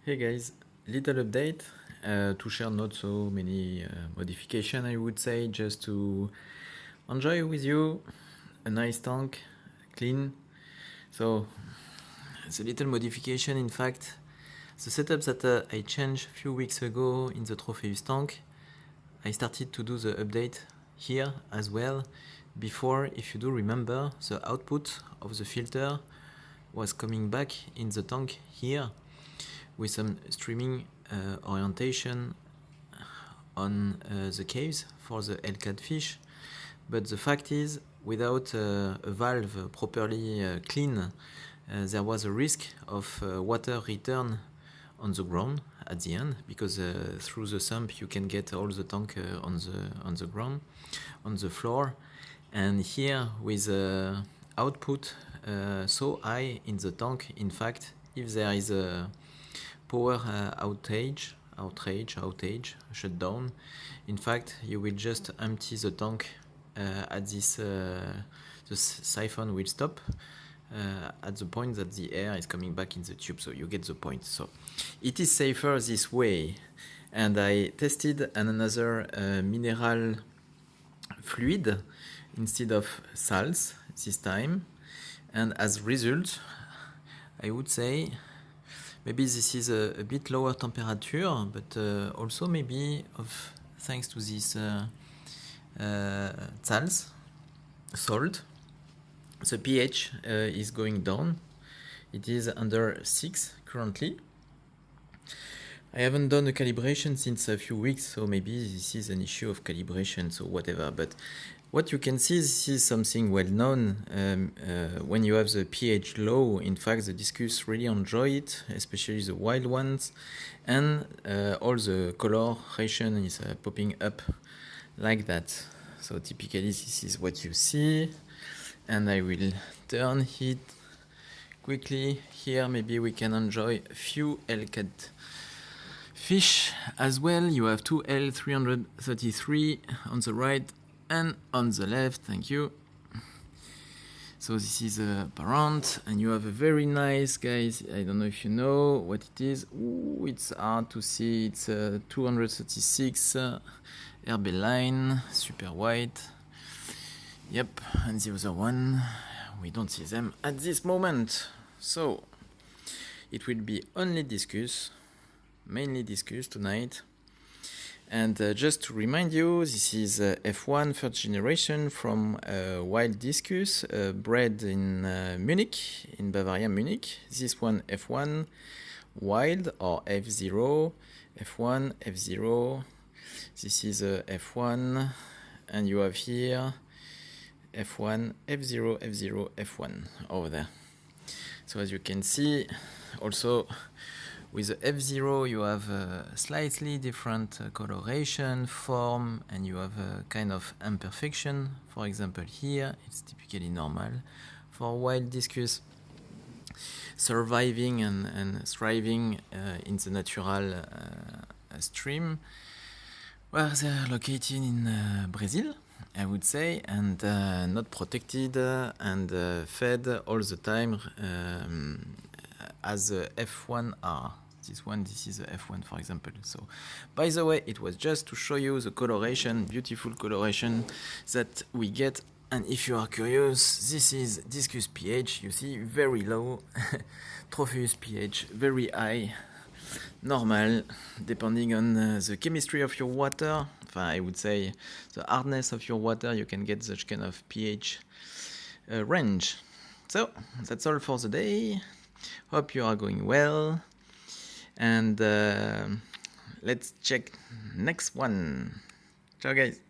Hey guys, little update to share not so many modification, I would say, just to enjoy with you a nice tank, clean. So the little modification, in fact, the setup that I changed a few weeks ago in the Trophäus tank, I started to do the update here as well. Before, if you do remember, the output of the filter was coming back in the tank here with some streaming orientation on the caves for the Hellcat fish. But the fact is, without a valve properly clean, there was a risk of water return on the ground at the end, because through the sump you can get all the tank on the ground, on the floor. And here with output so high in the tank, in fact, if there is a power outage, shutdown, in fact, you will just empty the tank at this, the siphon will stop at the point that the air is coming back in the tube, so you get the point. So it is safer this way. And I tested another mineral fluid instead of salts this time, and as result, I would say maybe this is a bit lower temperature, but also maybe thanks to this salt, the pH is going down. It is under 6 currently. I haven't done a calibration since a few weeks, so maybe this is an issue of calibration, so whatever. But what you can see, this is something well known. When you have the pH low, in fact, the discus really enjoy it, especially the wild ones, and all the coloration is popping up like that. So typically, this is what you see, and I will turn it quickly. Here, maybe we can enjoy a few Hellcat fish as well. You have 2L333 on the right and on the left. Thank you. So this is a parent, and you have a very nice, guys, I don't know if you know what it is. Ooh, it's hard to see. It's 236 RB line, super white. Yep, and the other one, we don't see them at this moment. So it will be only discus, mainly discus tonight. And just to remind you, this is F1 third generation from wild discus, bred in Munich, in Bavaria, Munich. This one F1 wild or F0, F1, F0. This is F1, and you have here F1, F0, F0, F1 over there. So as you can see, also with the F0 you have a slightly different coloration, form, and you have a kind of imperfection. For example, here it's typically normal. For wild discus surviving and thriving in the natural stream, where they're located in Brazil, I would say, and not protected and fed all the time as a F1 are. This is a F1, for example. So, by the way, it was just to show you the coloration, beautiful coloration that we get. And if you are curious, this is discus pH. You see, very low. Trophäus pH, very high. Normal, depending on the chemistry of your water. I would say the hardness of your water, you can get such kind of pH range. So, that's all for the day. Hope you are going well, and let's check next one. Ciao guys.